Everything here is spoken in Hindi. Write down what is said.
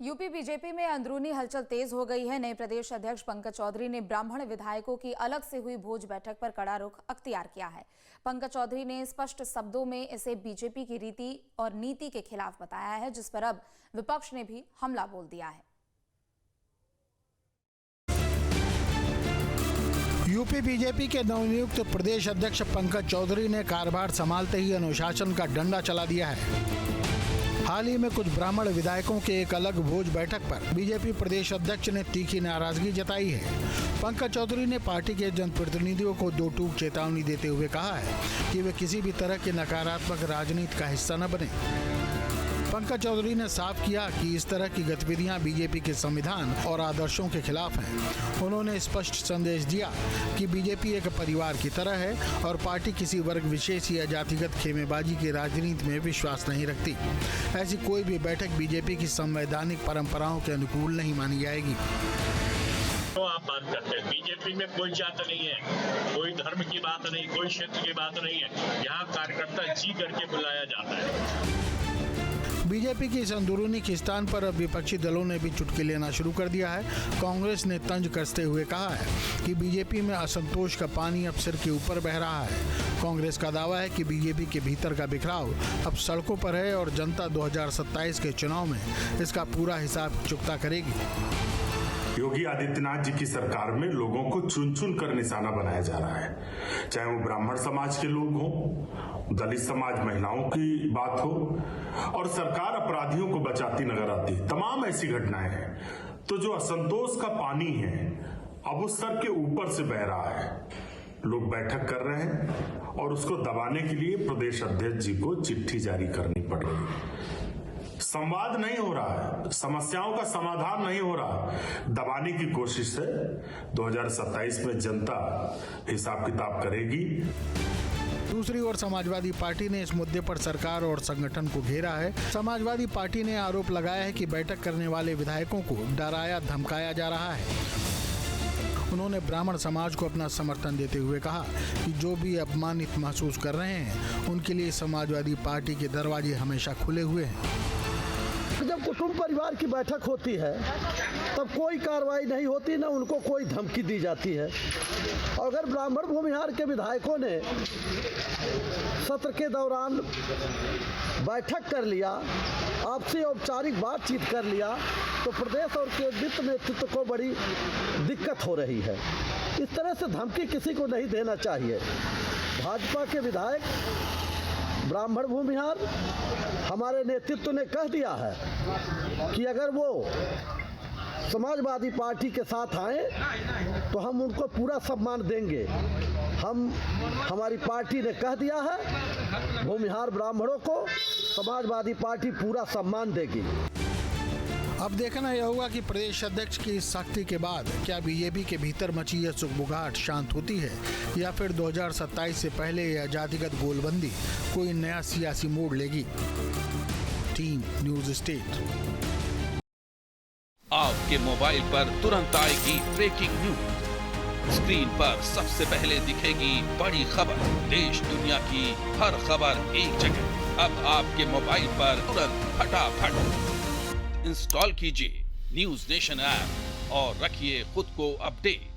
यूपी बीजेपी में अंदरूनी हलचल तेज हो गई है। नए प्रदेश अध्यक्ष पंकज चौधरी ने ब्राह्मण विधायकों की अलग से हुई भोज बैठक पर कड़ा रुख अख्तियार किया है। पंकज चौधरी ने स्पष्ट शब्दों में इसे बीजेपी की रीति और नीति के खिलाफ बताया है, जिस पर अब विपक्ष ने भी हमला बोल दिया है। यूपी बीजेपी के नवनियुक्त प्रदेश अध्यक्ष पंकज चौधरी ने कार्यभार संभालते ही अनुशासन का डंडा चला दिया है। हाल ही में कुछ ब्राह्मण विधायकों के एक अलग भोज बैठक पर बीजेपी प्रदेश अध्यक्ष ने तीखी नाराजगी जताई है। पंकज चौधरी ने पार्टी के जनप्रतिनिधियों को दो टूक चेतावनी देते हुए कहा है कि वे किसी भी तरह के नकारात्मक राजनीति का हिस्सा न बने। पंकज चौधरी ने साफ किया कि इस तरह की गतिविधियां बीजेपी के संविधान और आदर्शों के खिलाफ हैं। उन्होंने स्पष्ट संदेश दिया कि बीजेपी एक परिवार की तरह है और पार्टी किसी वर्ग विशेष या जातिगत खेमेबाजी की राजनीति में विश्वास नहीं रखती। ऐसी कोई भी बैठक बीजेपी की संवैधानिक परंपराओं के अनुकूल नहीं मानी जाएगी। तो आप बात करते हैं, बीजेपी में कोई जात नहीं है, कोई धर्म की बात नहीं, कोई क्षेत्र की बात नहीं है। यहाँ कार्यकर्ता जी करके बुलाया जाता है। बीजेपी की इस अंदरूनी खिस्तान पर अब विपक्षी दलों ने भी चुटकी लेना शुरू कर दिया है। कांग्रेस ने तंज कसते हुए कहा है कि बीजेपी में असंतोष का पानी अब सिर के ऊपर बह रहा है। कांग्रेस का दावा है कि बीजेपी के भीतर का बिखराव अब सड़कों पर है और जनता 2027 के चुनाव में इसका पूरा हिसाब चुकता करेगी। योगी आदित्यनाथ जी की सरकार में लोगों को चुन चुन कर निशाना बनाया जा रहा है, चाहे वो ब्राह्मण समाज के लोग हों, दलित समाज महिलाओं की बात हो, और सरकार अपराधियों को बचाती नजर आती। तमाम ऐसी घटनाएं हैं। तो जो असंतोष का पानी है अब उस सर के ऊपर से बह रहा है। लोग बैठक कर रहे हैं और उसको दबाने के लिए प्रदेश अध्यक्ष जी को चिट्ठी जारी करनी पड़ रही है। संवाद नहीं हो रहा है, समस्याओं का समाधान नहीं हो रहा, दबाने की कोशिश है। 2027 में जनता हिसाब किताब करेगी। दूसरी ओर समाजवादी पार्टी ने इस मुद्दे पर सरकार और संगठन को घेरा है। समाजवादी पार्टी ने आरोप लगाया है कि बैठक करने वाले विधायकों को डराया धमकाया जा रहा है। उन्होंने ब्राह्मण समाज को अपना समर्थन देते हुए कहा कि जो भी अपमानित महसूस कर रहे हैं उनके लिए समाजवादी पार्टी के दरवाजे हमेशा खुले हुए हैं। जब कुटुंब परिवार की बैठक होती है तब कोई कार्रवाई नहीं होती, न उनको कोई धमकी दी जाती है। और अगर ब्राह्मण भूमिहार के विधायकों ने सत्र के दौरान बैठक कर लिया, आपसी औपचारिक बातचीत कर लिया, तो प्रदेश और केंद्रित नेतृत्व को बड़ी दिक्कत हो रही है। इस तरह से धमकी किसी को नहीं देना चाहिए। भाजपा के विधायक ब्राह्मण भूमिहार हमारे नेतृत्व ने कह दिया है कि अगर वो समाजवादी पार्टी के साथ आए तो हम उनको पूरा सम्मान देंगे। हमारी पार्टी ने कह दिया है भूमिहार ब्राह्मणों को समाजवादी पार्टी पूरा सम्मान देगी। अब देखना यह होगा कि प्रदेश अध्यक्ष की इस सख्ती के बाद क्या बीजेपी के भीतर मची यह सुगबुगाहट शांत होती है या फिर 2027 से पहले यह जातिगत गोलबंदी कोई नया सियासी मोड़ लेगी। Team news state. आपके मोबाइल पर तुरंत आएगी ब्रेकिंग न्यूज। स्क्रीन पर सबसे पहले दिखेगी बड़ी खबर। देश दुनिया की हर खबर एक जगह। अब आपके मोबाइल पर तुरंत फटाफट इंस्टॉल कीजिए न्यूज नेशन ऐप और रखिए खुद को अपडेट।